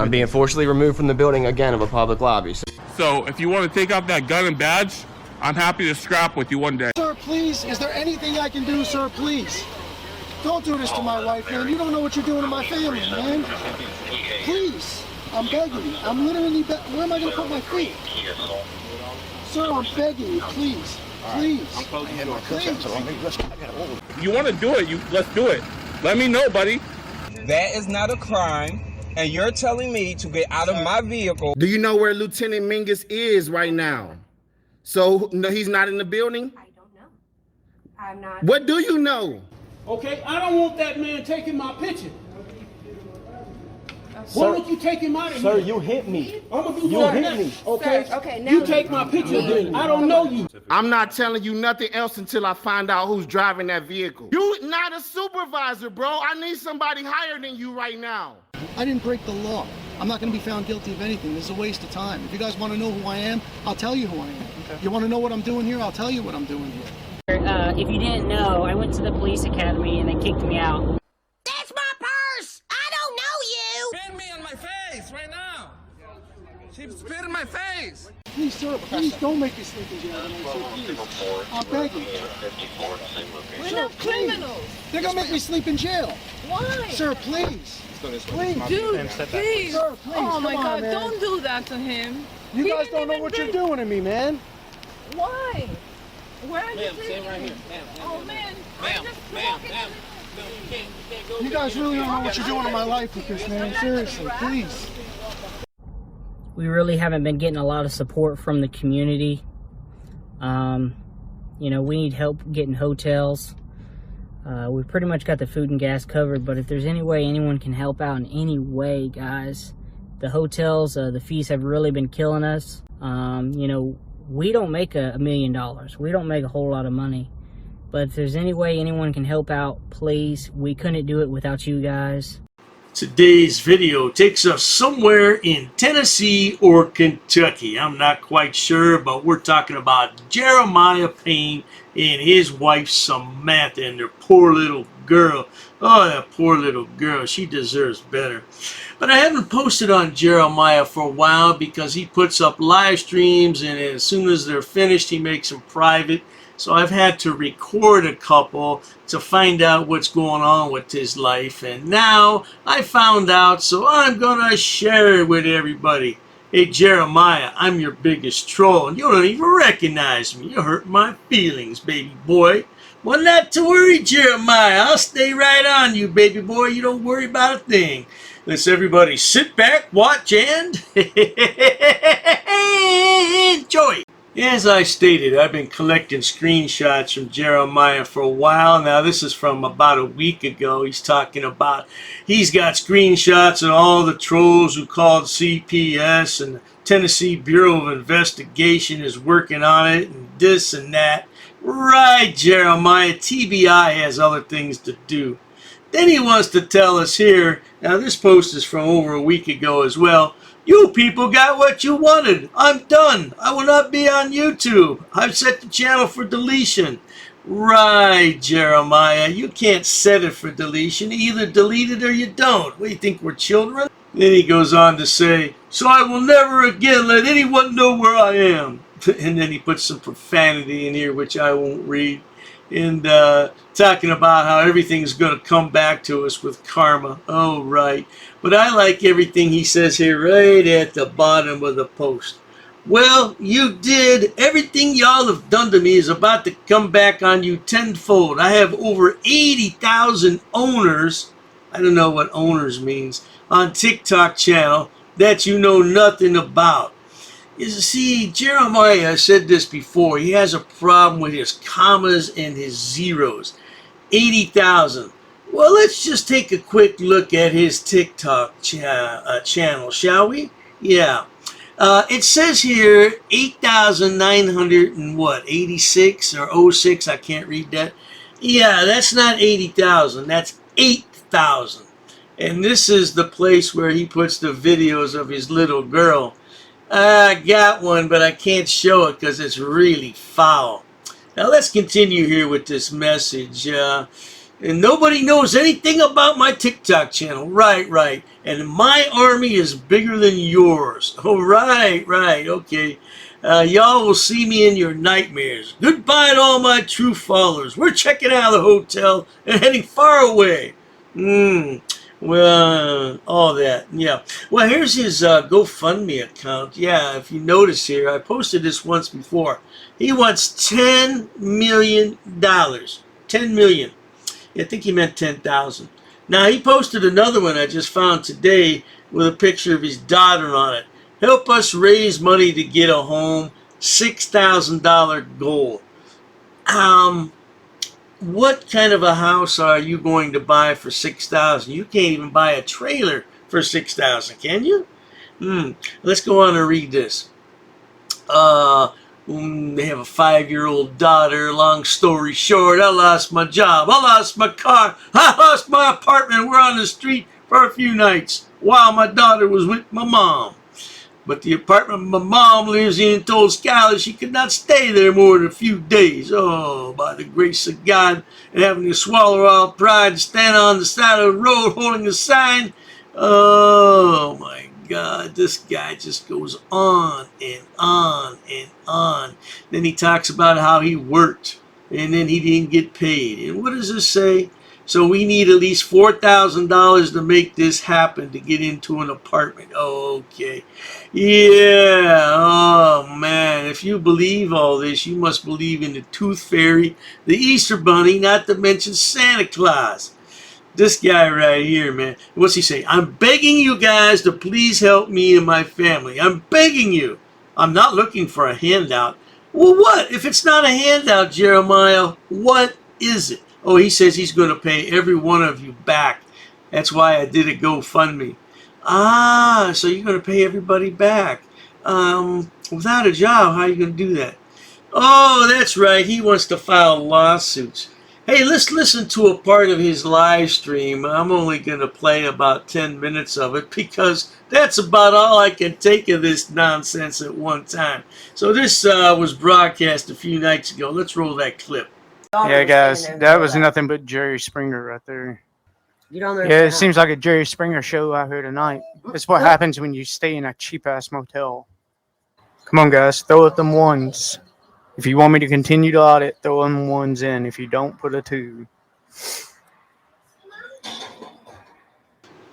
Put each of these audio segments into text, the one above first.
I'm being forcibly removed from the building again of a public lobby. So if you want to take out that gun and badge, I'm happy to scrap with you one day. Sir, please, is there anything I can do, sir, please? Don't do this to my wife, man. You don't know what you're doing to my family, man. Please, I'm begging you. I'm literally where am I going to put my feet? Sir, I'm begging you, please. Please. Please. You want to do it, let's do it. Let me know, buddy. That is not a crime, and you're telling me to get out of my vehicle. Do you know where Lieutenant Mingus is right now? So, no, he's not in the building? I don't know. I'm not. What do you know? Okay, I don't want that man taking my picture. Why don't you take him out of here? Sir, you hit me. I'm gonna do You that hit next, me. okay? Sir, okay, now you take my picture then. I don't know you. I'm not telling you nothing else until I find out who's driving that vehicle. You not a supervisor, bro. I need somebody higher than you right now. I didn't break the law. I'm not going to be found guilty of anything. This is a waste of time. If you guys want to know who I am, I'll tell you who I am. Okay. You want to know what I'm doing here? I'll tell you what I'm doing here. If you didn't know, I went to the police academy and they kicked me out. That's my purse! I don't know you! Spit me on my face right now. She spit in my face. Please, sir, please don't make me sleep in jail tonight, sir, please. I'm begging you. We're not criminals. They're going to make me sleep in jail. Why? Sir, please. Please. Dude, please. Sir, please. Oh my Come on, God, man. don't do that to him. You He guys didn't don't know even what bring- you're doing to me, man. Why? Where are you Ma'am, taking stand right me? here. Ma'am, Oh man, ma'am, I'm just ma'am, walking ma'am. in No, you can't go. You guys really don't know what you're doing in my life with this, man. Seriously, please. We really haven't been getting a lot of support from the community. You know, we need help getting hotels. We pretty much got the food and gas covered, but if there's any way anyone can help out in any way, guys, the hotels, the fees have really been killing us. You know, we don't make $1 million. We don't make a whole lot of money. But if there's any way anyone can help out, please. We couldn't do it without you guys. Today's video takes us somewhere in Tennessee or Kentucky. I'm not quite sure, but we're talking about Jeremiah Payne and his wife Samantha and their poor little girl. Oh, that poor little girl. She deserves better. But I haven't posted on Jeremiah for a while because he puts up live streams, and as soon as they're finished, he makes them private. So I've had to record a couple to find out what's going on with his life. And now I found out, so I'm going to share it with everybody. Hey, Jeremiah, I'm your biggest troll, and you don't even recognize me. You hurt my feelings, baby boy. Well, not to worry, Jeremiah. I'll stay right on you, baby boy. You don't worry about a thing. Let's everybody sit back, watch, and enjoy. As I stated, I've been collecting screenshots from Jeremiah for a while now. This is from about a week ago. He's talking about he's got screenshots of all the trolls who called CPS, and the Tennessee Bureau of Investigation is working on it, and this and that. Right, Jeremiah, TBI has other things to do. Then he wants to tell us here, now this post is from over a week ago as well, you people got what you wanted. I'm done. I will not be on YouTube. I've set the channel for deletion. Right, Jeremiah. You can't set it for deletion. You either delete it or you don't. What do you think, we're children? Then he goes on to say, so I will never again let anyone know where I am. And then he puts some profanity in here, which I won't read. And talking about how everything's going to come back to us with karma. Oh, right. But I like everything he says here right at the bottom of the post. Well, you did. Everything y'all have done to me is about to come back on you tenfold. I have over 80,000 owners. I don't know what owners means. On TikTok channel that you know nothing about. You see, Jeremiah said this before. He has a problem with his commas and his zeros. 80,000. Well, let's just take a quick look at his TikTok channel, shall we? Yeah. It says here 8,900 and what? 86 or 06? I can't read that. Yeah, that's not 80,000. That's 8,000. And this is the place where he puts the videos of his little girl. I got one, but I can't show it because it's really foul. Now let's continue here with this message. And nobody knows anything about my TikTok channel. Right. And my army is bigger than yours. Oh, right. Okay. Y'all will see me in your nightmares. Goodbye to all my true followers. We're checking out of the hotel and heading far away. Well, all that. Yeah. Well, here's his GoFundMe account. Yeah, if you notice here, I posted this once before. He wants $10 million. $10 million. I think he meant 10,000. Now, he posted another one I just found today with a picture of his daughter on it. Help us raise money to get a home. $6,000 goal. What kind of a house are you going to buy for $6,000? You can't even buy a trailer for $6,000, can you? Let's go on and read this. They have a 5-year-old daughter. Long story short, I lost my job. I lost my car. I lost my apartment. We're on the street for a few nights while my daughter was with my mom. But the apartment my mom lives in told Skylar she could not stay there more than a few days. Oh, by the grace of God, and having to swallow all pride and stand on the side of the road holding a sign. Oh, my God, this guy just goes on and on and on. Then he talks about how he worked, and then he didn't get paid. And what does this say? So we need at least $4,000 to make this happen to get into an apartment. Oh, okay. Yeah. Oh, man. If you believe all this, you must believe in the Tooth Fairy, the Easter Bunny, not to mention Santa Claus. This guy right here, man. What's he say? I'm begging you guys to please help me and my family. I'm begging you. I'm not looking for a handout. Well, what? If it's not a handout, Jeremiah, what is it? Oh, he says he's going to pay every one of you back. That's why I did a GoFundMe. Ah, so you're going to pay everybody back. Without a job, how are you going to do that? Oh, that's right. He wants to file lawsuits. Hey, let's listen to a part of his live stream. I'm only going to play about 10 minutes of it because that's about all I can take of this nonsense at one time. So this was broadcast a few nights ago. Let's roll that clip. Yeah, guys, that was nothing but Jerry Springer right there. You don't Yeah, understand. it seems like a Jerry Springer show out here tonight. That's what happens when you stay in a cheap-ass motel. Come on, guys, throw up them ones. If you want me to continue to audit, throw them ones in. If you don't, put a 2.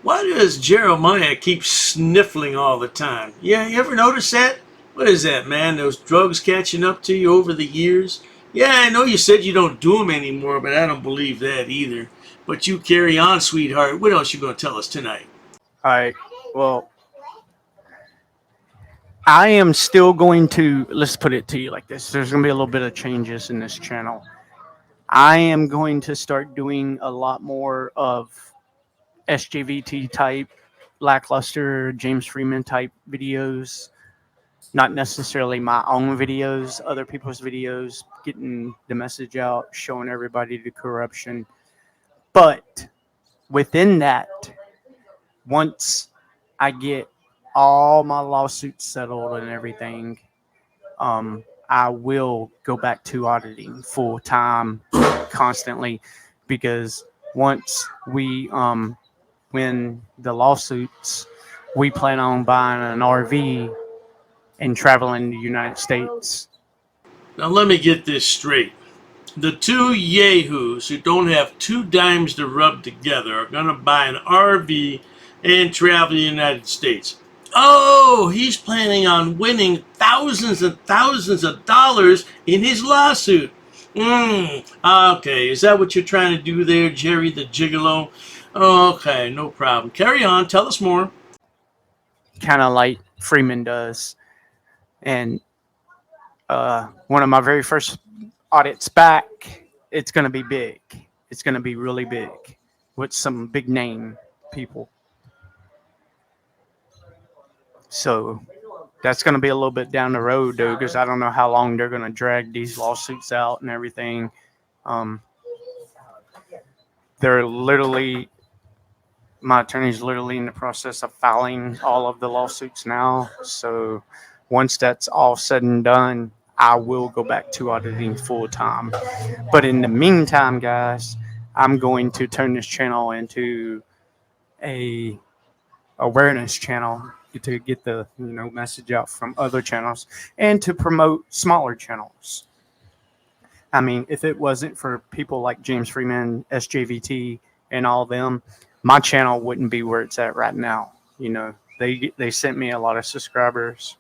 Why does Jeremiah keep sniffling all the time? Yeah, you ever notice that? What is that, man? Those drugs catching up to you over the years? Yeah, I know you said you don't do them anymore, but I don't believe that either. But you carry on, sweetheart. What else you going to tell us tonight? All right, well, I am still going to, let's put it to you like this. There's going to be a little bit of changes in this channel. I am going to start doing a lot more of SJVT type, lackluster, James Freeman type videos. Not necessarily my own videos, other people's videos, getting the message out, showing everybody the corruption. But within that, once I get all my lawsuits settled and everything, I will go back to auditing full time, constantly, because once we win the lawsuits, we plan on buying an RV and traveling the United States. Now let me get this straight. The two yahoos who don't have 2 dimes to rub together are going to buy an RV and travel the United States. Oh, he's planning on winning thousands and thousands of dollars in his lawsuit. Okay, is that what you're trying to do there, Jerry the Gigolo? Okay, no problem. Carry on, tell us more. Kind of like Freeman does. And one of my very first audits back, it's going to be big. It's going to be really big with some big name people. So that's going to be a little bit down the road, though, because I don't know how long they're going to drag these lawsuits out and everything. They're literally, my attorney's literally in the process of filing all of the lawsuits now. So once that's all said and done, I will go back to auditing full time. But in the meantime, guys, I'm going to turn this channel into a awareness channel to get the message out from other channels and to promote smaller channels. I mean, if it wasn't for people like James Freeman, SJVT, and all them, my channel wouldn't be where it's at right now. They sent me a lot of subscribers.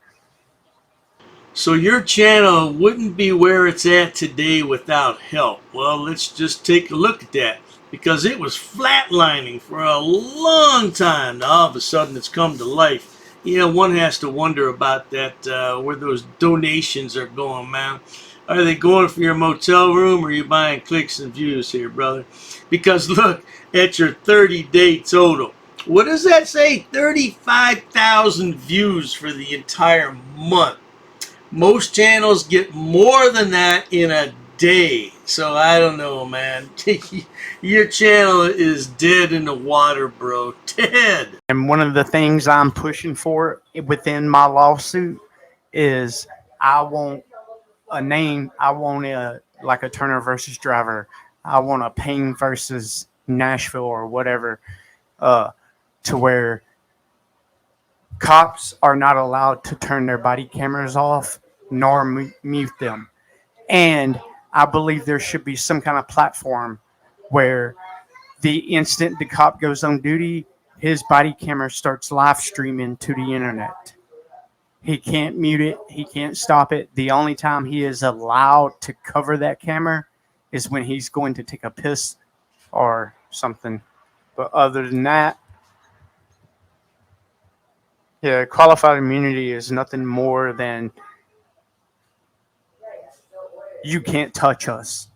So your channel wouldn't be where it's at today without help. Well, let's just take a look at that, because it was flatlining for a long time. Now, all of a sudden, it's come to life. One has to wonder about that, where those donations are going, man. Are they going for your motel room, or are you buying clicks and views here, brother? Because look at your 30-day total. What does that say? 35,000 views for the entire month. Most channels get more than that in a day. So I don't know, man. Your channel is dead in the water, bro. Dead. And one of the things I'm pushing for within my lawsuit is I want a name. I want like a Turner versus Driver. I want a Payne versus Nashville or whatever, to where cops are not allowed to turn their body cameras off nor mute them. And I believe there should be some kind of platform where the instant the cop goes on duty, his body camera starts live streaming to the internet. He can't mute it. He can't stop it. The only time he is allowed to cover that camera is when he's going to take a piss or something. But other than that, yeah, qualified immunity is nothing more than you can't touch us.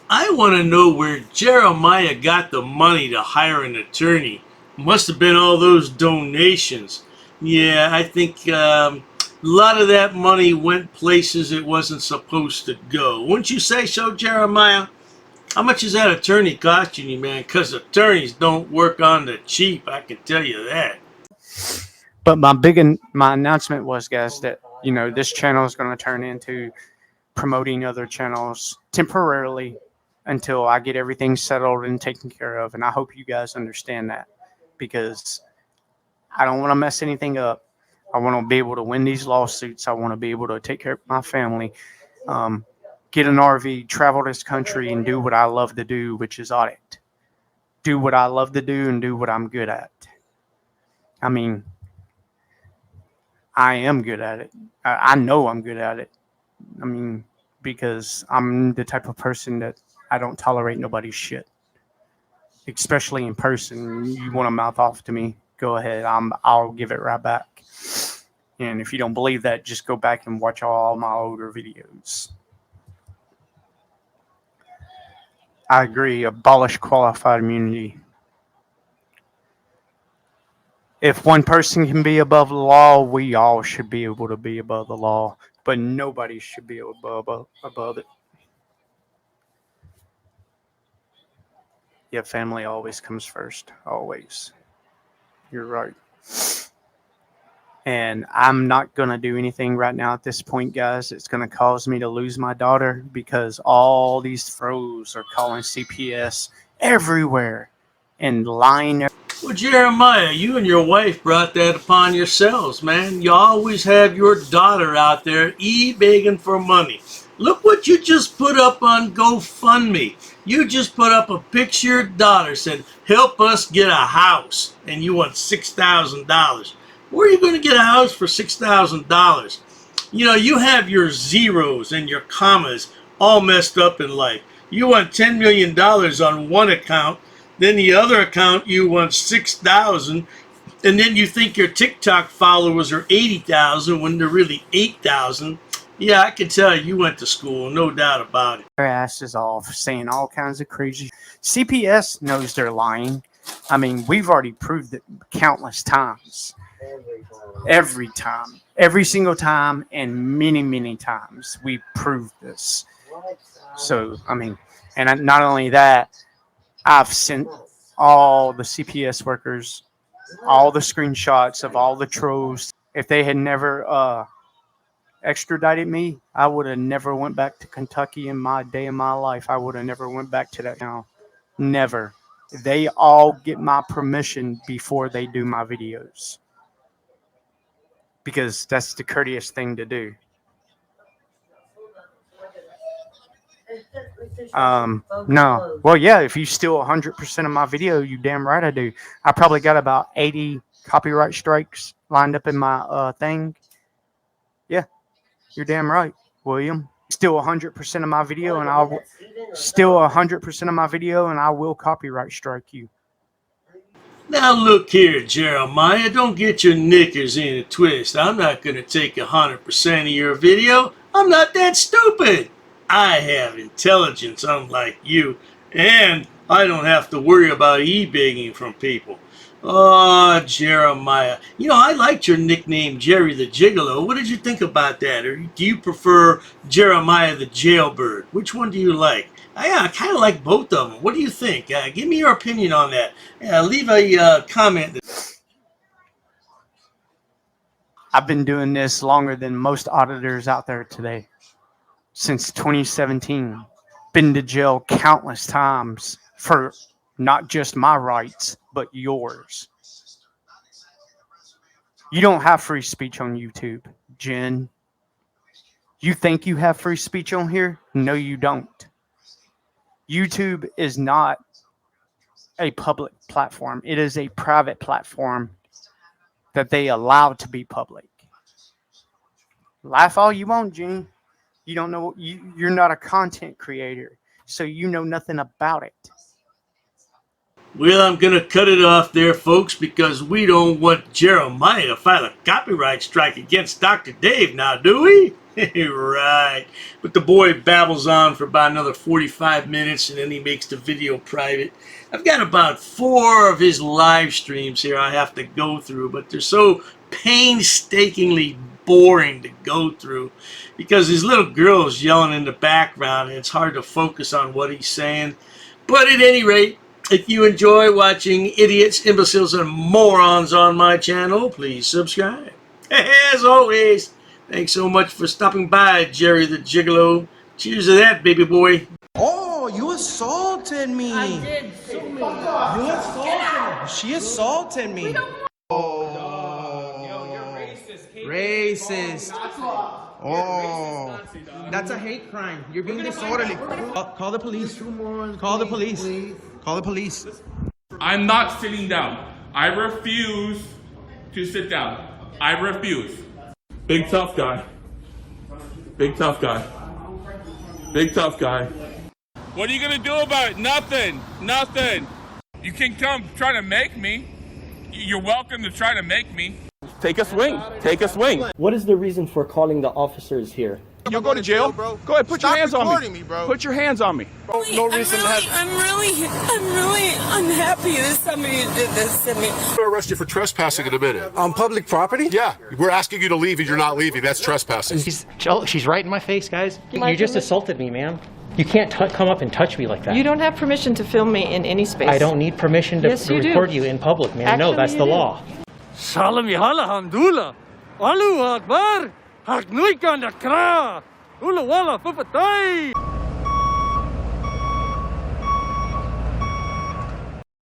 I want to know where Jeremiah got the money to hire an attorney. Must have been all those donations. Yeah, I think a lot of that money went places it wasn't supposed to go. Wouldn't you say so, Jeremiah? How much is that attorney costing you, man? Because attorneys don't work on the cheap, I can tell you that. But my announcement was, guys, that this channel is going to turn into promoting other channels temporarily until I get everything settled and taken care of. And I hope you guys understand that, because I don't want to mess anything up. I want to be able to win these lawsuits. I want to be able to take care of my family, get an RV, travel this country, and do what I love to do, which is audit. Do what I love to do and do what I'm good at. I mean, I am good at it. I know I'm good at it. I mean, because I'm the type of person that I don't tolerate nobody's shit, especially in person. You want to mouth off to me, go ahead. I'll give it right back. And if you don't believe that, just go back and watch all my older videos. I agree. Abolish qualified immunity. If one person can be above the law, we all should be able to be above the law, but nobody should be above it. Yeah, family always comes first. Always. You're right. And I'm not going to do anything right now at this point, guys. It's going to cause me to lose my daughter, because all these froze are calling CPS everywhere and lying. Well, Jeremiah, you and your wife brought that upon yourselves, man. You always have your daughter out there begging for money. Look what you just put up on GoFundMe. You just put up a picture of your daughter, said, help us get a house, and you want $6,000. Where are you going to get a house for $6,000? You have your zeros and your commas all messed up in life. You want $10 million on one account, then the other account you want 6,000, and then you think your TikTok followers are 80,000 when they're really 8,000. Yeah, I can tell you went to school, no doubt about it. Their asses off, saying all kinds of crazy. CPS knows they're lying. I mean, we've already proved it countless times. Every time. Every single time, and many, many times we proved this. So, I mean, and not only that, I've sent all the CPS workers all the screenshots of all the trolls. If they had never extradited me, I would have never went back to Kentucky in my day of my life. I would have never went back to that town. Never. They all get my permission before they do my videos. Because that's the courteous thing to do. No. Well, yeah, if you steal 100% of my video, you damn right I do. I probably got about 80 copyright strikes lined up in my thing. Yeah, you're damn right, William. Steal 100% of my video, and I'll steal 100% of my video, and I will copyright strike you. Now look here, Jeremiah, don't get your knickers in a twist. I'm not going to take 100% of your video. I'm not that stupid. I have intelligence unlike you, and I don't have to worry about e-begging from people. Oh, Jeremiah. You know, I liked your nickname, Jerry the Gigolo. What did you think about that? Or do you prefer Jeremiah the Jailbird? Which one do you like? I kind of like both of them. What do you think? Give me your opinion on that. Leave a comment. I've been doing this longer than most auditors out there today. Since 2017. Been to jail countless times for not just my rights, but yours. You don't have free speech on YouTube, Jen. You think you have free speech on here? No, you don't. YouTube is not a public platform. It is a private platform that they allow to be public. Laugh all you want, Jen. You don't know, you're not a content creator, so you know nothing about it. Well, I'm going to cut it off there, folks, because we don't want Jeremiah to file a copyright strike against Dr. Dave now, do we? Right. But the boy babbles on for about another 45 minutes, and then he makes the video private. I've got about 4 of his live streams here I have to go through, but they're so painstakingly boring to go through because his little girl's yelling in the background, and it's hard to focus on what he's saying. But at any rate, if you enjoy watching idiots, imbeciles, and morons on my channel, please subscribe. As always, thanks so much for stopping by, Jerry the Gigolo. Cheers to that, baby boy. Oh, you assaulted me. I did. So many. You assaulted me. She assaulted me. Racist. Oh, that's a hate crime. You're being disorderly. Call the police. Call the police. Call the police. I'm not sitting down. I refuse to sit down. I refuse. Big tough guy. Big tough guy. Big tough guy. What are you gonna do about it? Nothing. Nothing. You can come try to make me. You're welcome to try to make me. Take a swing. Take a swing. What is the reason for calling the officers here? You'll go to jail, bro. Go ahead, put your hands on me. Bro. Put your hands on me. No reason I'm really unhappy that somebody did this to me. I'm gonna arrest you for trespassing in a minute. On public property? Yeah, we're asking you to leave and you're not leaving. That's trespassing. She's right in my face, guys. You just assaulted me, ma'am. You can't come up and touch me like that. You don't have permission to film me in any space. I don't need permission to record you in public, ma'am. Actually, no, that's the law. Salam Alhamdulillah. Allahu Akbar. Harknuikan Akra. Ula wala